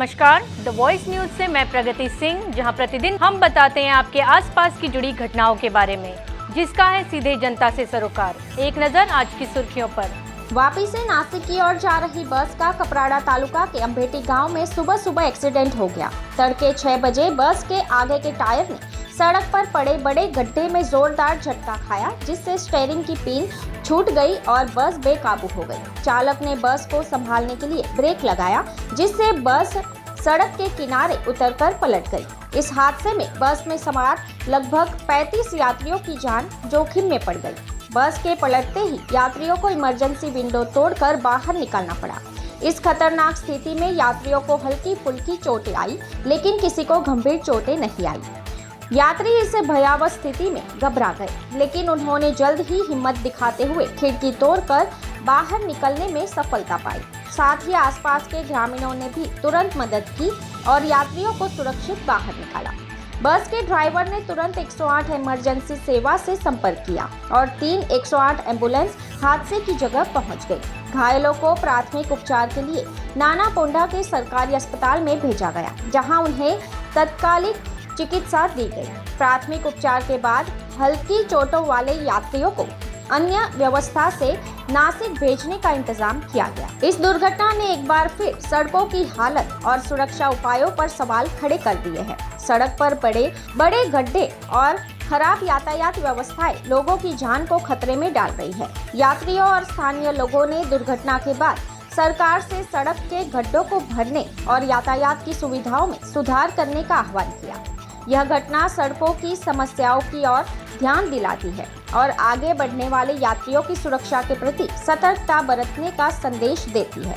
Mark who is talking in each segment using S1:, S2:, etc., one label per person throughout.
S1: नमस्कार, the voice news से मैं प्रगति सिंह, जहां प्रतिदिन हम बताते हैं आपके आसपास की जुड़ी घटनाओं के बारे में, जिसका है सीधे जनता से सरोकार। एक नजर आज की सुर्खियों पर।
S2: वापी से नासिक की ओर जा रही बस का कपराड़ा तालुका के अम्भेटी गांव में सुबह सुबह एक्सीडेंट हो गया। तड़के 6 बजे बस के आगे के टायर ने सड़क पर पड़े बड़े गड्ढे में जोरदार झटका खाया, जिससे स्टीयरिंग की पिन छूट गई और बस बेकाबू हो गई। चालक ने बस को संभालने के लिए ब्रेक लगाया, जिससे बस सड़क के किनारे उतरकर पलट गई। इस हादसे में बस में सवार लगभग 35 यात्रियों की जान जोखिम में पड़ गई। बस के पलटते ही यात्रियों को इमरजेंसी विंडो तोड़कर बाहर निकलना पड़ा। इस खतरनाक स्थिति में यात्रियों को हल्की फुल्की चोटें आई, लेकिन किसी को गंभीर चोटें नहीं आई। यात्री इस भयावह स्थिति में घबरा गए, लेकिन उन्होंने जल्द ही हिम्मत दिखाते हुए खिड़की तोड़कर बाहर निकलने में सफलता पाई। साथ ही आसपास के ग्रामीणों ने भी तुरंत मदद की और यात्रियों को सुरक्षित बाहर निकाला। बस के ड्राइवर ने तुरंत 108 इमरजेंसी सेवा से संपर्क किया और 3 108 एम्बुलेंस हादसे की जगह पहुंच गई। घायलों को प्राथमिक उपचार के लिए नाना पोंडा के सरकारी अस्पताल में भेजा गया, जहां उन्हें तत्कालिक चिकित्सा दी गई। प्राथमिक उपचार के बाद हल्की चोटों वाले यात्रियों को अन्य व्यवस्था से नासिक भेजने का इंतजाम किया गया। इस दुर्घटना ने एक बार फिर सड़कों की हालत और सुरक्षा उपायों पर सवाल खड़े कर दिए हैं। सड़क पर पड़े बड़े गड्ढे और खराब यातायात व्यवस्थाएं लोगों की जान को खतरे में डाल रही है। यात्रियों और स्थानीय लोगों ने दुर्घटना के बाद सरकार से सड़क के गड्ढों को भरने और यातायात की सुविधाओं में सुधार करने का आह्वान किया। यह घटना सड़कों की समस्याओं की ओर ध्यान दिलाती है और आगे बढ़ने वाले यात्रियों की सुरक्षा के प्रति सतर्कता बरतने का संदेश देती है।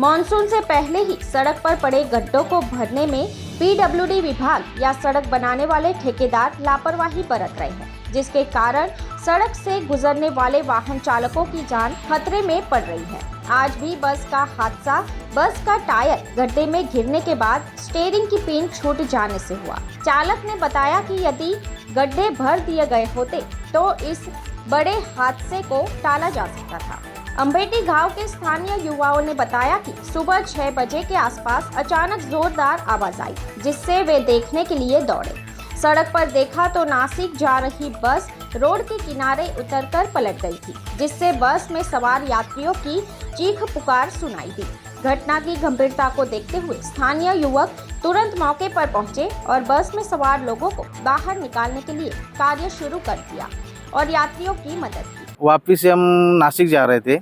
S2: मॉनसून से पहले ही सड़क पर पड़े गड्ढों को भरने में पीडब्ल्यूडी विभाग या सड़क बनाने वाले ठेकेदार लापरवाही बरत रहे हैं, जिसके कारण सड़क से गुजरने वाले वाहन चालकों की जान खतरे में पड़ रही है। आज भी बस का हादसा बस का टायर गड्ढे में गिरने के बाद स्टीयरिंग की पिन छूट जाने से हुआ। चालक ने बताया कि यदि गड्ढे भर दिए गए होते तो इस बड़े हादसे को टाला जा सकता था। अम्भेटी गांव के स्थानीय युवाओं ने बताया कि सुबह 6 बजे के आसपास अचानक जोरदार आवाज आई, जिससे वे देखने के लिए दौड़े। सड़क पर देखा तो नासिक जा रही बस रोड के किनारे उतरकर पलट गई थी, जिससे बस में सवार यात्रियों की चीख पुकार सुनाई दी। घटना की गंभीरता को देखते हुए स्थानीय युवक तुरंत मौके पर पहुंचे और बस में सवार लोगों को बाहर निकालने के लिए कार्य शुरू कर दिया और यात्रियों की मदद की।
S3: वापी से हम नासिक जा रहे थे।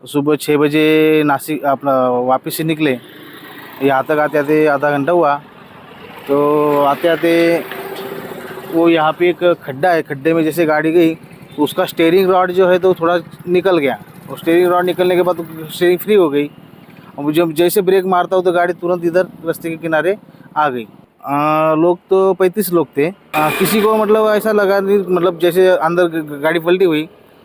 S3: सुबह 6 बजे नासिक अपना वापी से निकले। यहाँ तक आते आते आधा घंटा हुआ, तो आते आते वो यहाँ पे एक खड्डा है, खड्डे में जैसे गाड़ी गई तो उसका स्टीयरिंग रॉड जो है तो थोड़ा निकल गया, और स्टीयरिंग रॉड निकलने के बाद तो स्टीयरिंग फ्री हो गई। और जब जैसे ब्रेक मारता हूँ तो गाड़ी तुरंत इधर रास्ते के किनारे आ गई। लोग तो 35 लोग थे। किसी को मतलब ऐसा लगा नहीं, मतलब जैसे अंदर गाड़ी पलटी हुई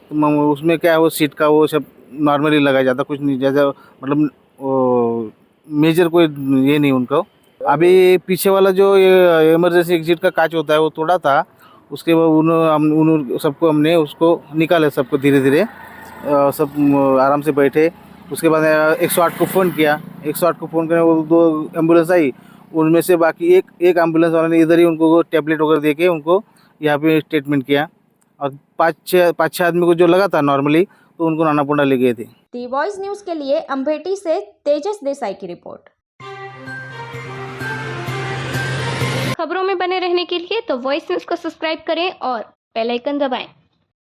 S3: तो उसमें क्या है वो सीट का वो सब नॉर्मली लगाया जाता, कुछ नहीं जैसा मतलब मेजर कोई ये नहीं उनको। अभी पीछे वाला जो ये इमरजेंसी एग्जिट का कांच होता है वो तोड़ा था, उसके बाद उन सबको हमने उसको निकाले, सबको धीरे धीरे सब आराम से बैठे। उसके बाद 108 को फ़ोन किया। 108 को फ़ोन करने वो 2 एम्बुलेंस आई, उनमें से बाकी एक एम्बुलेंस वाले ने इधर ही उनको टैबलेट वगैरह दे के उनको यहाँ पे ट्रीटमेंट किया, और 5-6 आदमी को जो लगा था नॉर्मली तो उनको नाना पोंडा ले गए थे।
S2: दी वॉइस न्यूज़ के लिए अम्भेटी से तेजस देसाई की रिपोर्ट।
S4: खबरों में बने रहने के लिए तो वॉइस न्यूज़ को सब्सक्राइब करें और बेल आइकन दबाएं।